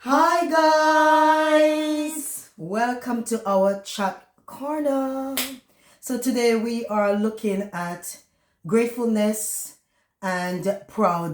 Hi guys! Welcome to our chat corner. So today we are looking at gratefulness and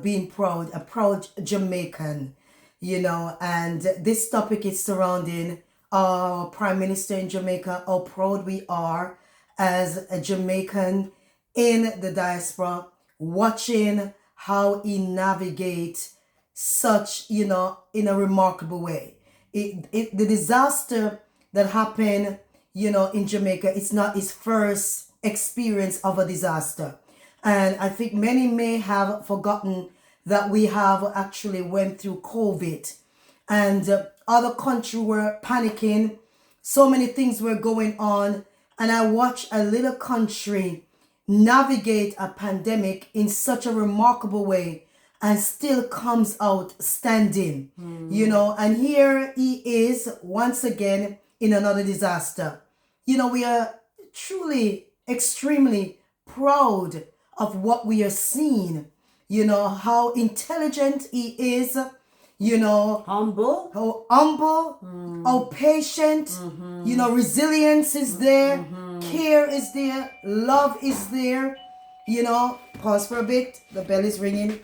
being proud, a proud Jamaican, and this topic is surrounding our Prime Minister in Jamaica, how proud we are as a Jamaican in the diaspora, watching how he navigates such, in a remarkable way. The disaster that happened, in Jamaica, it's not his first experience of a disaster. And I think many may have forgotten that we have actually went through COVID and other countries were panicking. So many things were going on. And I watched a little country navigate a pandemic in such a remarkable way and still comes out standing, and here he is once again in another disaster. We are truly extremely proud of what we are seeing, how intelligent he is, Humble. how humble, how patient, resilience is there, care is there, love is there. Pause for a bit, the bell is ringing.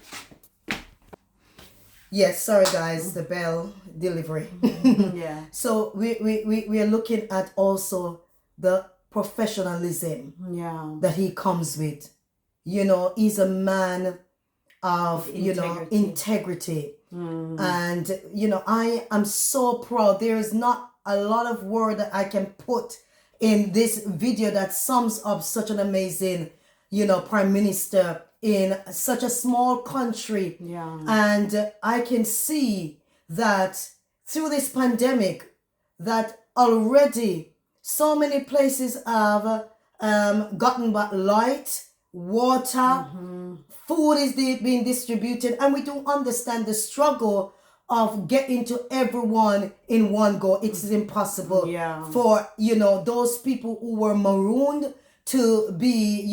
Yes, sorry guys, the bell delivery. Yeah. So we are looking at also the professionalism that he comes with. He's a man of integrity. And I am so proud. There is not a lot of word that I can put in this video that sums up such an amazing prime minister in such a small country. Yeah. And I can see that through this pandemic that already so many places have gotten back light, water, food is being distributed, and we do understand the struggle of getting to everyone in one go. It is impossible for those people who were marooned to be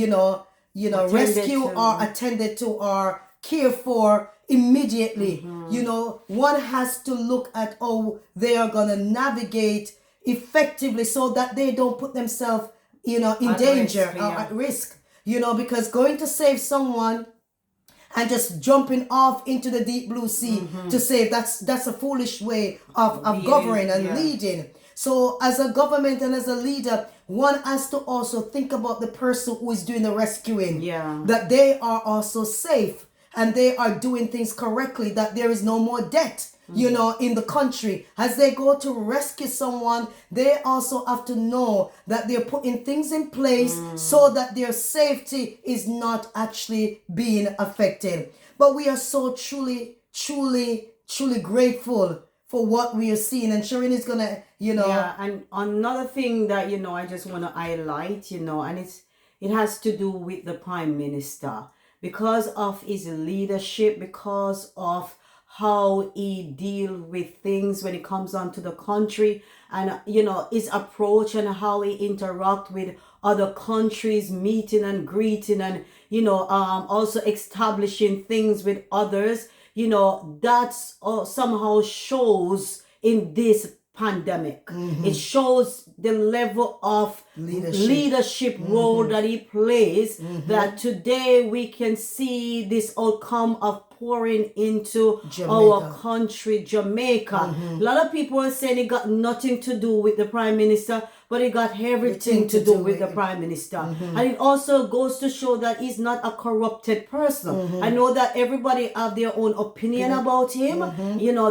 rescued or attended to or cared for immediately. One has to look at how they are going to navigate effectively so that they don't put themselves in danger or at risk, because going to save someone and just jumping off into the deep blue sea to save, that's a foolish way of governing and leading. So as a government and as a leader, one has to also think about the person who is doing the rescuing, that they are also safe and they are doing things correctly, that there is no more debt, in the country. As they go to rescue someone, they also have to know that they're putting things in place so that their safety is not actually being affected. But we are so truly grateful for what we are seeing. And Shireen is gonna, Yeah, and another thing that, I just want to highlight, and it has to do with the Prime Minister. Because of his leadership, because of how he deal with things when it comes on to the country, and his approach and how he interact with other countries, meeting and greeting, and also establishing things with others, that's somehow shows in this pandemic. It shows the level of leadership role that he plays, that today we can see this outcome of pouring into our country, Jamaica. A lot of people are saying it got nothing to do with the Prime Minister, but it got everything to do with the Prime Minister. And it also goes to show that he's not a corrupted person. I know that everybody have their own opinion about him.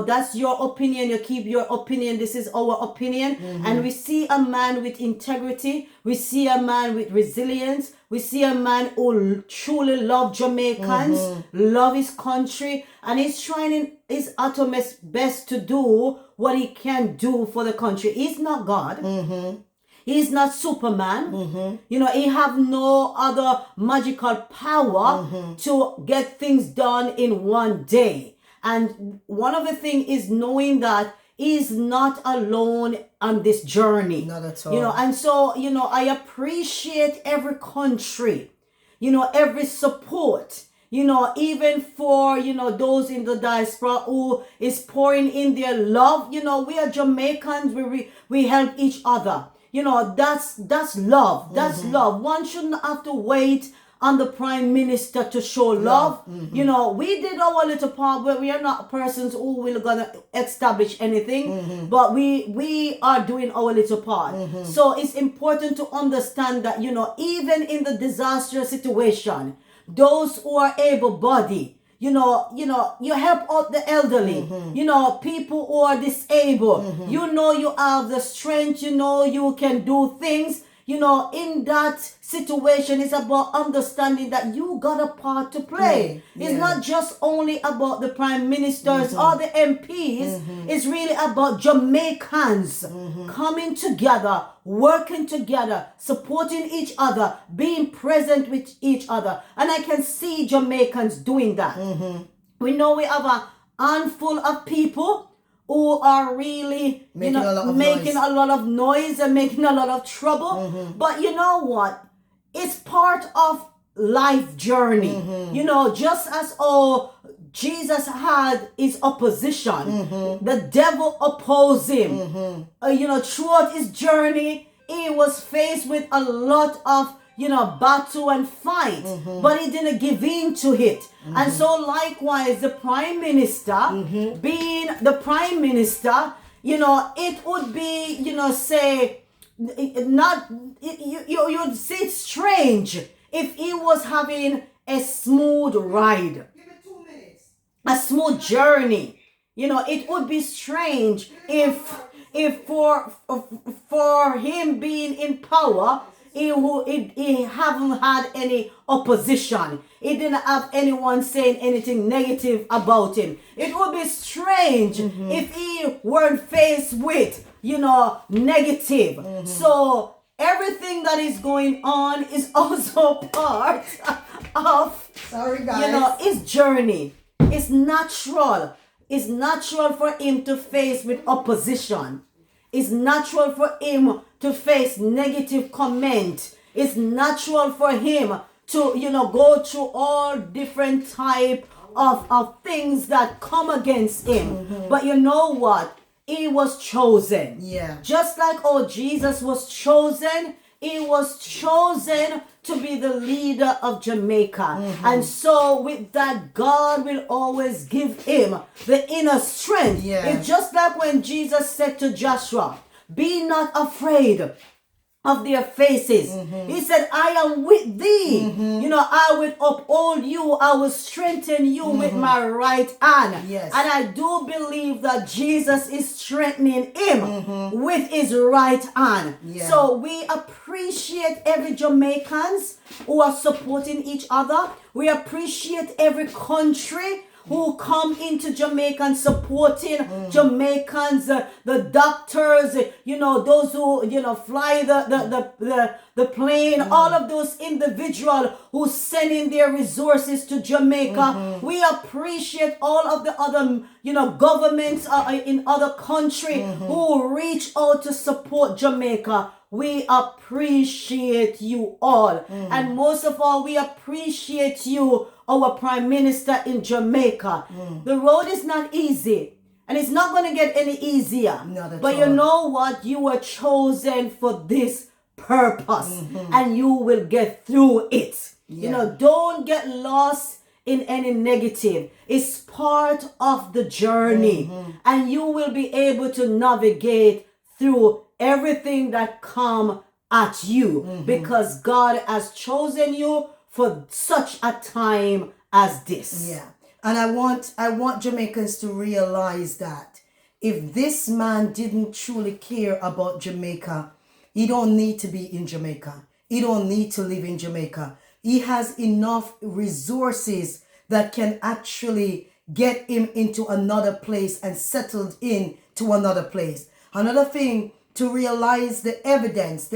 That's your opinion. You keep your opinion. This is our opinion. And we see a man with integrity. We see a man with resilience. We see a man who truly loves Jamaicans, love his country, and he's trying his utmost best to do what he can do for the country. He's not God. He's not Superman. He have no other magical power to get things done in one day. And one of the things is knowing that he's not alone on this journey. Not at all. And so, I appreciate every country, every support, even for, those in the diaspora who is pouring in their love. We are Jamaicans. We help each other. That's love. That's love. One shouldn't have to wait on the prime minister to show love. We did our little part, but we are not persons who will gonna establish anything, but we are doing our little part. So it's important to understand that, even in the disastrous situation, those who are able-bodied, you help out the elderly, people who are disabled, you have the strength, you can do things. In that situation, it's about understanding that you got a part to play. It's not just only about the prime ministers or the MPs. It's really about Jamaicans coming together, working together, supporting each other, being present with each other. And I can see Jamaicans doing that. We know we have a handful of people who are really, making a lot of noise and making a lot of trouble. But you know what? It's part of life journey. Just as Jesus had his opposition, the devil opposed him. Throughout his journey, he was faced with a lot of battle and fight, but he didn't give in to it. And so likewise, the prime minister, being the prime minister, it would be, say, you'd say it's strange if he was having a smooth ride, a smooth journey. It would be strange if for him being in power, he haven't had any opposition. He didn't have anyone saying anything negative about him. It would be strange if he weren't faced with, negative. So everything that is going on is also part of, his journey. It's natural. It's natural for him to face with opposition. It's natural for him to face negative comment. It's natural for him to, go through all different type of things that come against him. But you know what? He was chosen. Just like Jesus was chosen, he was chosen to be the leader of Jamaica. And so with that, God will always give him the inner strength. It's just like when Jesus said to Joshua, "Be not afraid of their faces." He said, "I am with thee. I will uphold you. I will strengthen you with my right hand." And I do believe that Jesus is strengthening him with his right hand. So we appreciate every Jamaicans who are supporting each other. We appreciate every country who come into Jamaica and supporting Jamaicans, the doctors, those who, fly the plane, all of those individuals who send in their resources to Jamaica. We appreciate all of the other, governments in other countries who reach out to support Jamaica. We appreciate you all. And most of all, we appreciate you, our Prime Minister in Jamaica. The road is not easy. And it's not going to get any easier. But you know what? You were chosen for this purpose. And you will get through it. Don't get lost in any negative. It's part of the journey. And you will be able to navigate through everything that come at you, because God has chosen you for such a time as this. And I want Jamaicans to realize that if this man didn't truly care about Jamaica, he don't need to be in Jamaica. He don't need to live in Jamaica. He has enough resources that can actually get him into another place and settled in to another place. Another thing to realize, the evidence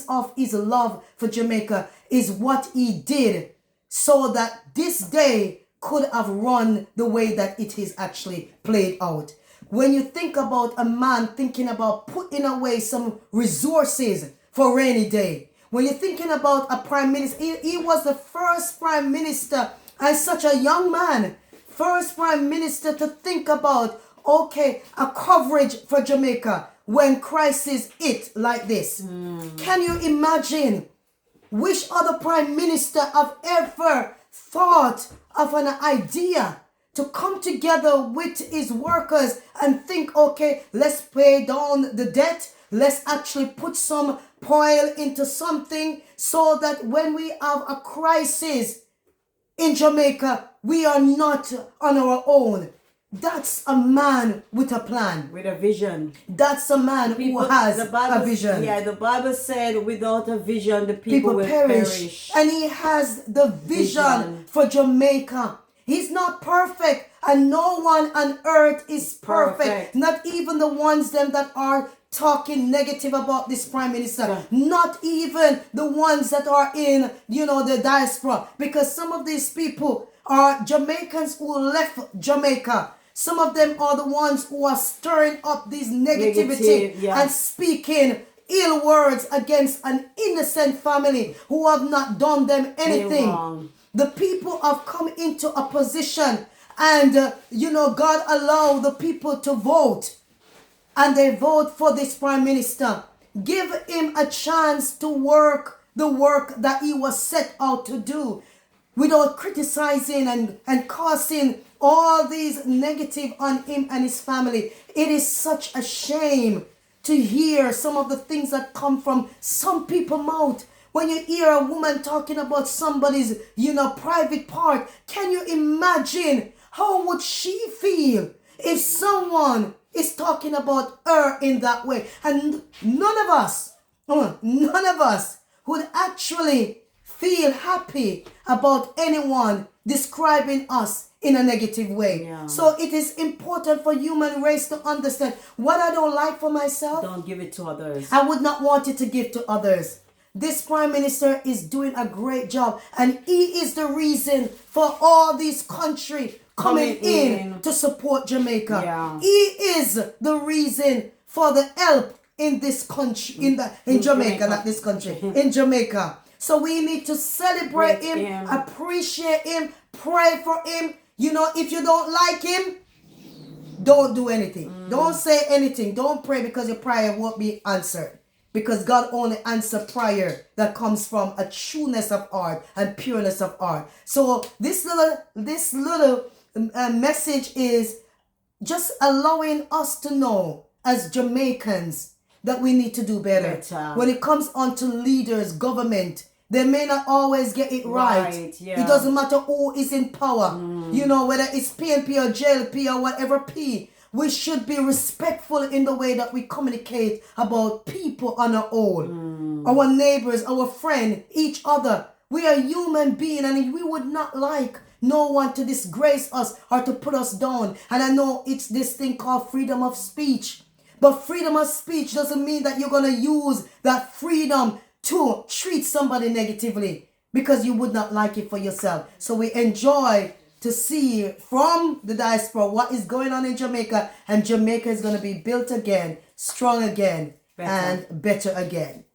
of his love for Jamaica is what he did so that this day could have run the way that it is actually played out. When you think about a man thinking about putting away some resources for rainy day, when you're thinking about a prime minister, he was the first prime minister And such a young man, first prime minister, to think about, okay, a coverage for Jamaica when crisis hit like this. Can you imagine? Which other prime minister have ever thought of an idea to come together with his workers and think, okay, let's pay down the debt. Let's actually put some oil into something so that when we have a crisis in Jamaica, we are not on our own. That's a man with a plan. With a vision. That's a man who has a vision. Yeah, the Bible said without a vision, the people will perish. And he has the vision for Jamaica. He's not perfect, and no one on earth is perfect. Not even the ones them that are talking negative about this prime minister. Yeah. Not even the ones that are in, the diaspora. Because some of these people are Jamaicans who left Jamaica. Some of them are the ones who are stirring up this negativity and speaking ill words against an innocent family who have not done them anything. The people have come into a position and, God allowed the people to vote. And they vote for this prime minister. Give him a chance to work the work that he was set out to do, without criticizing and causing all these negative on him and his family. It is such a shame to hear some of the things that come from some people's mouth. When you hear a woman talking about somebody's, private part, can you imagine how would she feel if someone is talking about her in that way? And none of us would actually feel happy about anyone describing us in a negative way. Yeah. So it is important for human race to understand what I don't like for myself. Don't give it to others. I would not want it to give to others. This prime minister is doing a great job, and he is the reason for all these country coming in to support Jamaica. Yeah. He is the reason for the help in this country, in Jamaica, not this country, in Jamaica. So we need to celebrate him, appreciate him, pray for him. If you don't like him, don't do anything. Don't say anything. Don't pray, because your prayer won't be answered. Because God only answers prayer that comes from a trueness of heart and pureness of heart. So this little message is just allowing us to know as Jamaicans that we need to do better. When it comes on to leaders, government, they may not always get it right. Yeah. It doesn't matter who is in power. Whether it's PNP or JLP or whatever P. We should be respectful in the way that we communicate about people on our own. Our neighbors, our friend, each other. We are human beings, and we would not like no one to disgrace us or to put us down. And I know it's this thing called freedom of speech. But freedom of speech doesn't mean that you're going to use that freedom to treat somebody negatively, because you would not like it for yourself. So we enjoy to see from the diaspora what is going on in Jamaica, and Jamaica is going to be built again, strong again, and better again.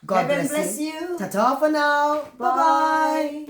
God bless you. Ta-ta for now. Bye-bye.